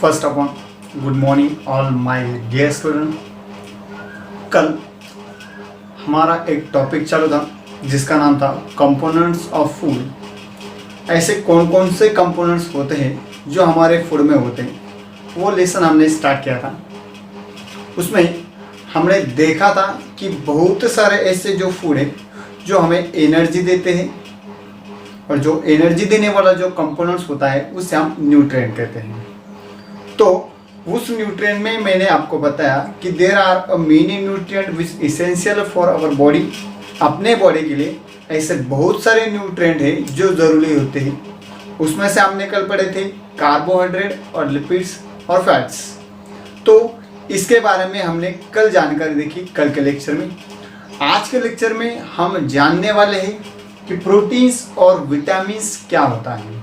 First of all good morning all my dear student. कल हमारा एक टॉपिक चालू था जिसका नाम था कंपोनेंट्स ऑफ फूड। ऐसे कौन कौन से कंपोनेंट्स होते हैं जो हमारे फूड में होते हैं, वो लेसन हमने स्टार्ट किया था। उसमें हमने देखा था कि बहुत सारे ऐसे जो फूड है जो हमें एनर्जी देते हैं, और जो एनर्जी देने वाला जो कंपोनेंट्स होता है उसे हम न्यूट्रिएंट कहते हैं। तो उस न्यूट्रिएंट में मैंने आपको बताया कि there are a many nutrient which essential for our body. अपने बॉडी के लिए ऐसे बहुत सारे न्यूट्रिएंट हैं जो ज़रूरी होते हैं। उसमें से हमने कल पढ़े थे कार्बोहाइड्रेट और लिपिड्स और फैट्स। तो इसके बारे में हमने कल जानकारी देखी कल के लेक्चर में। आज के लेक्चर में हम जानने वाले हैं कि प्रोटीन्स और विटामिन्स क्या होता है।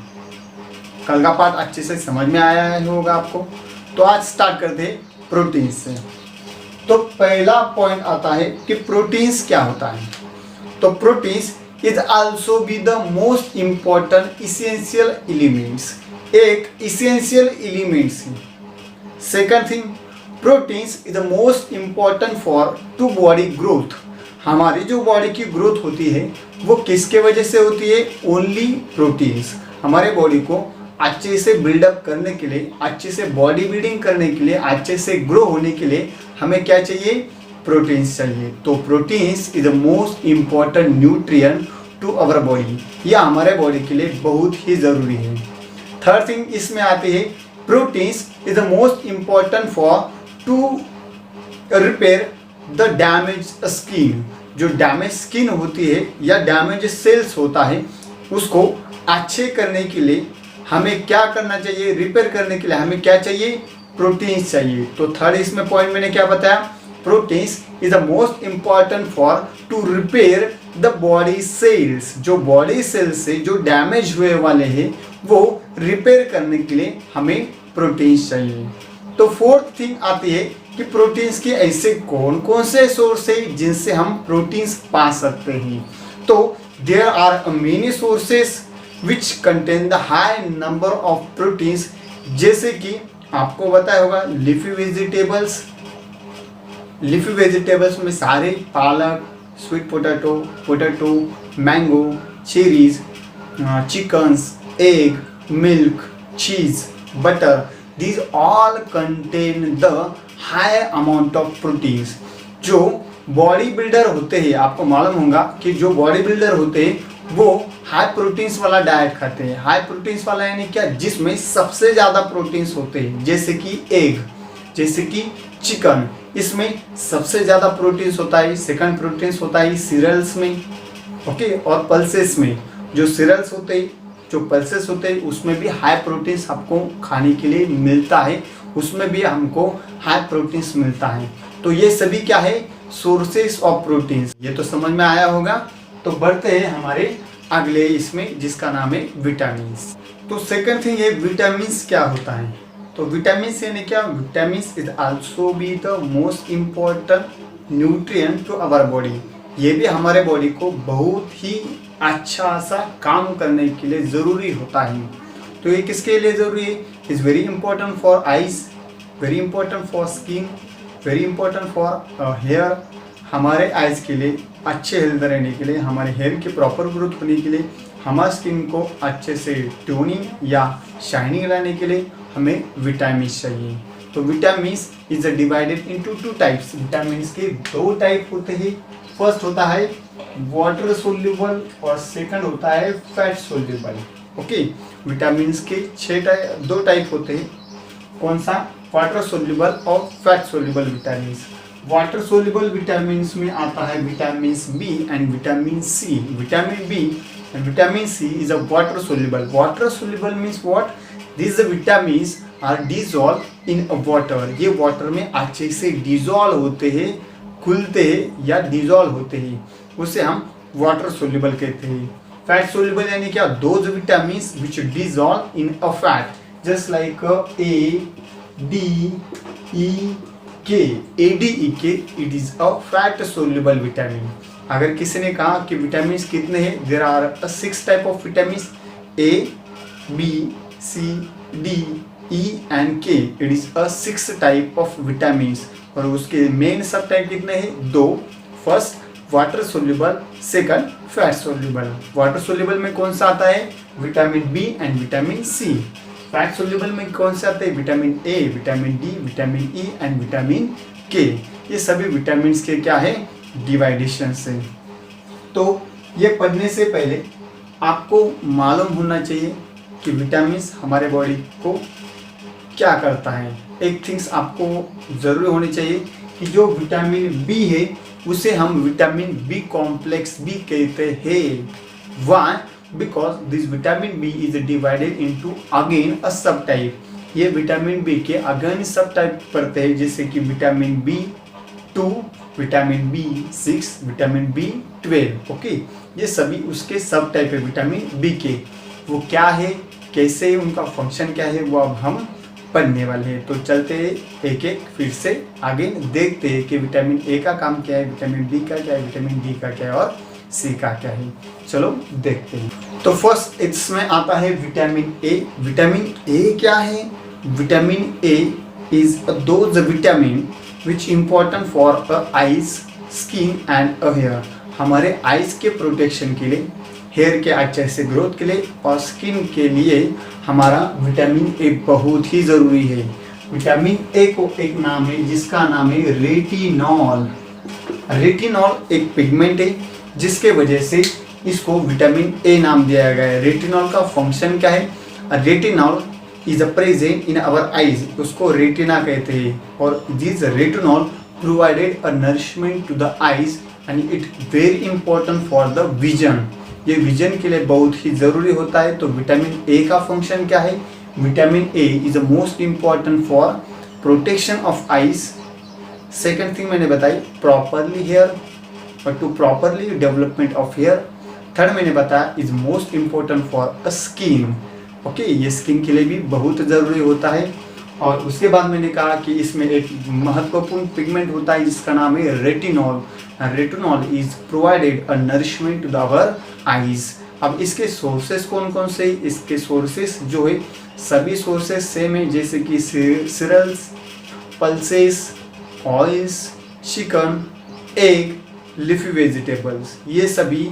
कल का पार्ट अच्छे से समझ में आया होगा आपको। तो आज स्टार्ट करते हैं प्रोटीन्स से। तो पहला पॉइंट आता है कि प्रोटीन्स क्या होता है। तो proteins is also be the most important essential elements. एक इसेंशियल एलिमेंट्स है। Second thing, proteins is the most important for to body growth. हमारी जो बॉडी की ग्रोथ होती है वो किसके वजह से होती है? Only proteins. हमारे बॉडी को अच्छे से बिल्डअप करने के लिए, अच्छे से बॉडी बिल्डिंग करने के लिए, अच्छे से ग्रो होने के लिए हमें क्या चाहिए? प्रोटीन्स चाहिए। तो proteins is the most important nutrient to our body. यह हमारे बॉडी के लिए बहुत ही ज़रूरी है। थर्ड थिंग इसमें आती है proteins is the most important for to repair the damage skin. जो डैमेज स्किन होती है या डैमेज सेल्स होता है उसको अच्छे करने के लिए हमें क्या करना चाहिए? रिपेयर करने के लिए हमें क्या चाहिए? प्रोटीन्स चाहिए। तो थर्ड इसमें पॉइंट मैंने क्या बताया? Proteins is the most important for to repair the body cells. जो बॉडी सेल्स से जो डैमेज हुए वाले हैं वो रिपेयर करने के लिए हमें प्रोटीन्स चाहिए। तो फोर्थ थिंग आती है कि प्रोटीन्स के ऐसे कौन कौन से सोर्स है जिनसे हम प्रोटीन्स पा सकते हैं। तो there are many sources which contain the high number of proteins. जैसे कि आपको बताया होगा लीफी वेजिटेबल्स। लीफी वेजिटेबल्स में सारे पालक, sweet potato, potato, mango, cherries, chickens, egg, milk, cheese, butter, these all contain the high amount of proteins। जो body builder होते हैं, आपको मालूम होगा कि जो बॉडी बिल्डर होते हैं वो हाई प्रोटीन्स वाला डाइट खाते हैं। हाई प्रोटीन्स वाला यानी क्या? जिसमें सबसे ज़्यादा प्रोटीन्स होते हैं। जैसे कि एग, जैसे कि चिकन, इसमें सबसे ज़्यादा प्रोटीन्स होता है। सेकंड प्रोटीन्स होता है सीरियल्स में, ओके, और पल्सेस में। जो सीरियल्स होते हैं, जो पल्सेस होते हैं उसमें भी हाई प्रोटीन्स आपको खाने के लिए मिलता है। उसमें भी हमको हाई प्रोटीन्स मिलता है। तो ये सभी क्या है? Sources of proteins. ये तो समझ में आया होगा। तो बढ़ते हैं हमारे अगले इसमें जिसका नाम है विटामिन्स। तो सेकंड थिंग है विटामिन्स क्या होता है। तो विटामिन्स यानी क्या? Vitamins is also be the most important nutrient to our body. ये भी हमारे बॉडी को बहुत ही अच्छा सा काम करने के लिए ज़रूरी होता है। तो ये किसके लिए ज़रूरी है? Is very important for eyes, very important for skin, very important for hair. हमारे आइज के लिए अच्छे हेल्थ रहने के लिए, हमारे हेयर की प्रॉपर ग्रोथ होने के लिए, हमारे स्किन को अच्छे से टोनिंग या शाइनिंग लाने के लिए हमें विटामिन्स चाहिए। तो vitamins is divided into two types. Vitamins के दो टाइप होते हैं। फर्स्ट होता है वाटर सोल्यूबल और सेकंड होता है फैट सोल्यूबल। ओके, विटामिन्स के दो टाइप होते हैं। कौन सा? वाटर सोल्यूबल और fat soluble vitamins. Water soluble vitamins में आता है vitamin B and vitamin C. Vitamin B and vitamin C is a water soluble. Water soluble means what? These vitamins are dissolved in water। ये water में अच्छे से dissolve होते हैं, खुलते हैं या डिजोल्व होते हैं, उसे हम वाटर सोल्यूबल कहते हैं। फैट सोल्यूबल यानी क्या? Those vitamins which dissolve in a fat, just like A D E K. ADEK it is a fat soluble vitamin. अगर किसी ने कहा कि विटामिन कितने हैं, there are 6 type of vitamin, A, B, C, D, E and K, it is a 6 type of vitamin. और उसके main sub type कितने हैं? 2। First water soluble, second fat soluble. Water soluble में कौन सा आता है? Vitamin B and vitamin C. Fat soluble में कौन से आते हैं? Vitamin A, vitamin D, vitamin E and vitamin K. ये सभी विटामिन के क्या है? डिवाइडेशन से। तो ये पढ़ने से पहले आपको मालूम होना चाहिए कि विटामिन हमारे बॉडी को क्या करता है। एक थिंग्स आपको जरूरी होनी चाहिए कि जो विटामिन बी है उसे हम विटामिन बी कॉम्प्लेक्स भी कहते हैं। Why? Because this vitamin B is divided into again a sub type. ये विटामिन बी के अगेन सब टाइप पड़ते हैं, जैसे कि vitamin B 2, vitamin B 6, vitamin B 12। Okay, ये सभी उसके सब टाइप है विटामिन बी के। वो क्या है, कैसे, उनका फंक्शन क्या है, वो अब हम पढ़ने वाले हैं। तो चलते एक एक फिर से आगे देखते हैं कि विटामिन ए का काम क्या है, विटामिन बी का क्या है, विटामिन डी का क्या है और सी का क्या है। चलो देखते हैं। तो फर्स्ट इसमें आता है विटामिन ए। विटामिन ए क्या है? Vitamin A is those vitamin which important for eyes, skin and hair. हमारे आईज के प्रोटेक्शन के लिए, हेयर के अच्छे से ग्रोथ के लिए और स्किन के लिए हमारा विटामिन ए बहुत ही ज़रूरी है। विटामिन ए को एक नाम है जिसका नाम है रेटिनॉल। रेटिनॉल एक पिगमेंट है जिसके वजह से इसको विटामिन ए नाम दिया गया है। रेटिनॉल का फंक्शन क्या है? Retinol is a present in our eyes, उसको रेटिना कहते हैं। और this retinol provided a nourishment to the eyes and it very important for the vision. ये विजन के लिए बहुत ही ज़रूरी होता है। तो विटामिन ए का फंक्शन क्या है? Vitamin A is a most important for protection of eyes. Second thing मैंने बताई प्रॉपरली हेयर और to properly development of hair. Third मैंने बताया is most important for a skin. Okay, ये स्किन के लिए भी बहुत ज़रूरी होता है। और उसके बाद मैंने कहा कि इसमें एक महत्वपूर्ण पिगमेंट होता है जिसका नाम है retinol. Retinol is provided a nourishment to the our eyes. अब इसके सोर्सेस कौन कौन से? इसके सोर्सेस जो है सभी सोर्सेस सेम है, जैसे कि cereals, pulses, oils, chicken, egg, leafy vegetables, ये सभी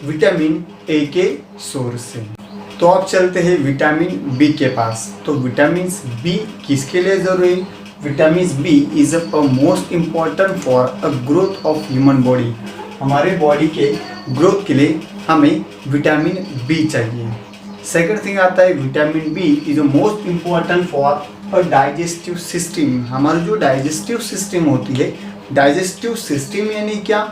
विटामिन ए के सोर्स हैं। तो अब चलते हैं विटामिन बी के पास। तो विटामिन बी किसके लिए जरूरी है? Vitamin B is a most important for a growth of human body. हमारे बॉडी के ग्रोथ के लिए हमें विटामिन बी चाहिए। सेकंड थिंग आता है vitamin B is a most important for a digestive system. हमारा जो डाइजेस्टिव सिस्टम होती है, डाइजेस्टिव सिस्टम यानी क्या?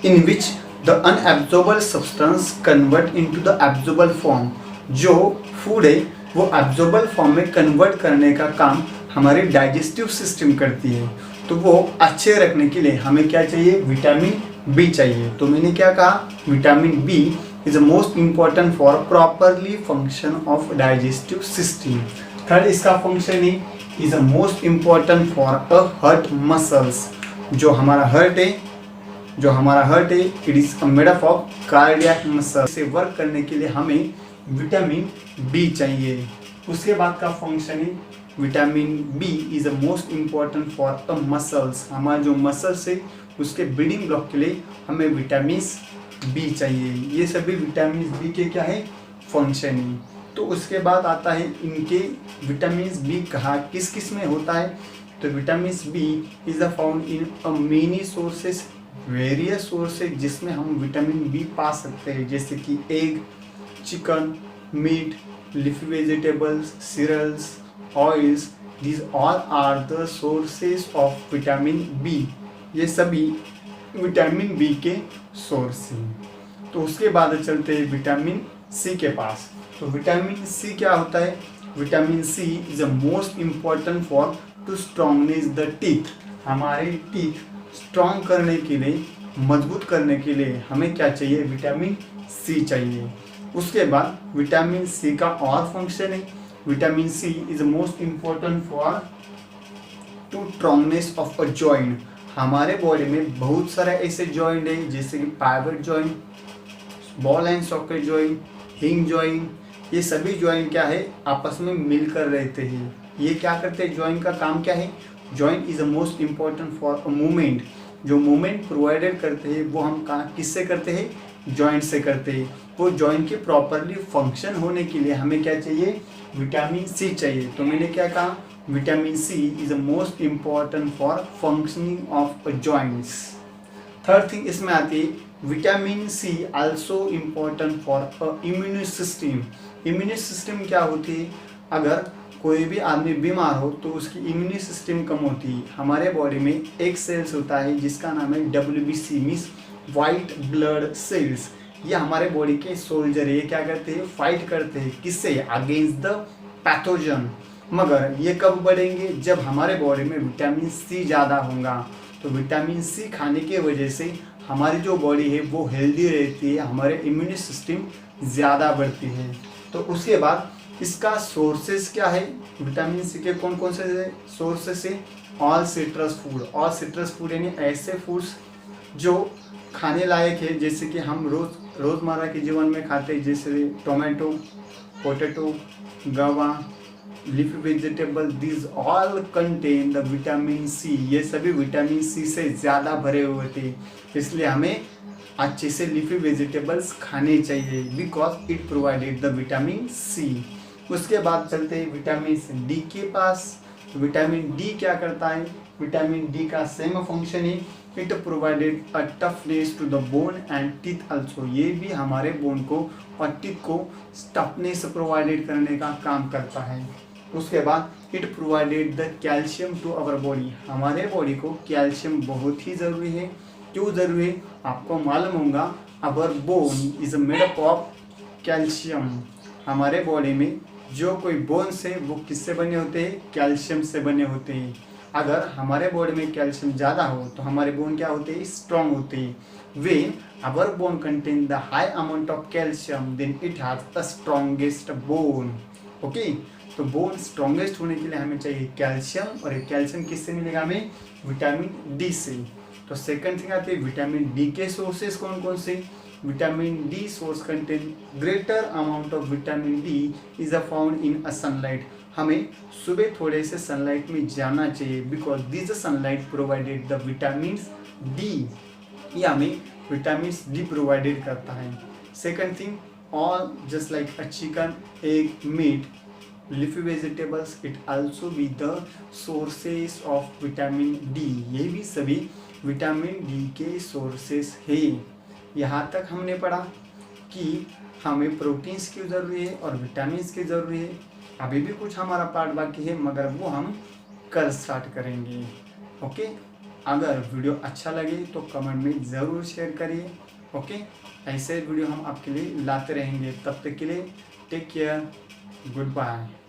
In which the unabsorbable substance convert into the absorbable form. जो फूड है वो एब्जॉर्बल फॉर्म में कन्वर्ट करने का काम हमारे डाइजेस्टिव सिस्टम करती है। तो वो अच्छे रखने के लिए हमें क्या चाहिए? विटामिन बी चाहिए। तो मैंने क्या कहा? Vitamin B is the most important for properly function of digestive system. Third इसका फंक्शन है is the most important for a heart muscles. जो हमारा हार्ट है it is made up of cardiac muscle. से वर्क करने के लिए हमें विटामिन बी चाहिए। उसके बाद का फंक्शन है vitamin B is the most important for the muscles. हमारा जो मसल्स है उसके बिल्डिंग ब्लॉक के लिए हमें विटामिन बी चाहिए। ये सभी विटामिन बी के क्या है? फंक्शन है। तो उसके बाद आता है इनके विटामिन बी कहाँ किस किस में होता है? तो vitamin B is found in a many sources, various sources जिसमें हम विटामिन बी पा सकते हैं, जैसे कि egg, chicken, meat, leafy vegetables, cereals, oils. these all are the sources of vitamin B. ये सभी विटामिन बी के सोर्स हैं। तो उसके बाद चलते हैं विटामिन सी के पास। तो विटामिन सी क्या होता है? Vitamin C is the most important for to strongness the teeth. हमारे टीथ स्ट्रॉन्ग करने के लिए, मजबूत करने के लिए हमें क्या चाहिए? विटामिन सी चाहिए। उसके बाद विटामिन सी का और फंक्शन है, vitamin C is most important for to strongness of a joint. हमारे बॉडी में बहुत सारे ऐसे जॉइंट है जैसे कि pivot joint, ball and socket joint, hinge joint. ये सभी जॉइंट क्या है? आपस में मिलकर रहते हैं। ये क्या करते हैं, जॉइंट का काम क्या है, joint is a most important for a movement. जो मूवमेंट प्रोवाइडेड करते हैं वो हम कहाँ किससे करते हैं, जॉइंट से करते हैं। वो जॉइंट के प्रॉपरली फंक्शन होने के लिए हमें क्या चाहिए, विटामिन सी चाहिए। तो मैंने क्या कहा, vitamin C is a most important for functioning of joints. Third thing इसमें आती है vitamin C also important for immune system. Immune system क्या होती है, अगर कोई भी आदमी बीमार हो तो उसकी इम्यून सिस्टम कम होती है। हमारे बॉडी में एक सेल्स होता है जिसका नाम है WBC means white blood cells. ये हमारे बॉडी के सोल्जर है, ये क्या करते हैं, फाइट करते हैं किससे, अगेंस्ट द पैथोजन। मगर ये कब बढ़ेंगे, जब हमारे बॉडी में विटामिन सी ज़्यादा होगा। तो विटामिन सी खाने की वजह से हमारी जो बॉडी है वो हेल्दी रहती है, हमारे इम्यून सिस्टम ज़्यादा बढ़ती है। तो उसके बाद इसका सोर्सेस क्या है, विटामिन सी के कौन कौन से सोर्सेस है, all citrus food. All citrus food यानी ऐसे फूड्स जो खाने लायक है, जैसे कि हम रोज़मर्रा के जीवन में खाते हैं, जैसे tomato, potato, guava, leafy vegetable, this all contain the vitamin C. ये सभी विटामिन सी से ज़्यादा भरे हुए थे, इसलिए हमें अच्छे से लीफी वेजिटेबल्स खाने चाहिए because it provided the vitamin C. उसके बाद चलते हैं विटामिन डी के पास। तो विटामिन डी क्या करता है, विटामिन डी का सेम फंक्शन है, it provided a toughness to the bone and teeth also. ये भी हमारे बोन को और टीथ को टफनेस प्रोवाइडेड करने का काम करता है। उसके बाद it provided the calcium to our body. हमारे बॉडी को कैल्शियम बहुत ही ज़रूरी है। क्यों ज़रूरी है, आपको मालूम होगा, our bone is made up of calcium. हमारे बॉडी में जो कोई बोन्स है वो किससे बने होते हैं, कैल्शियम से बने होते हैं। अगर हमारे बॉडी में कैल्शियम ज़्यादा हो तो हमारे बोन क्या होते हैं, स्ट्रॉन्ग होते हैं। When our bone contain the high amount of calcium then it has the strongest bone. Okay, तो बोन स्ट्रॉन्गेस्ट होने के लिए हमें चाहिए कैल्शियम, और ये कैल्शियम किससे मिलेगा, हमें विटामिन डी से। तो सेकंड थिंग आती है विटामिन डी के सोर्सेस कौन कौन से। Vitamin D source contain greater amount of vitamin D is found in a sunlight. हमें सुबह थोड़े से सनलाइट में जाना चाहिए because this sunlight provided the vitamin D. ये हमें विटामिन डी प्रोवाइडेड करता है। Second thing, all just like a chicken, egg, meat, leafy vegetables, it also be the sources of vitamin D. ये भी सभी विटामिन डी के sources है। यहाँ तक हमने पढ़ा कि हमें प्रोटीन्स की ज़रूरी है और विटामिन्स की ज़रूरी है। अभी भी कुछ हमारा पार्ट बाकी है मगर वो हम कल स्टार्ट करेंगे। ओके, अगर वीडियो अच्छा लगे तो कमेंट में ज़रूर शेयर करिए। ओके, ऐसे वीडियो हम आपके लिए लाते रहेंगे। तब तक के लिए टेक केयर, गुड बाय।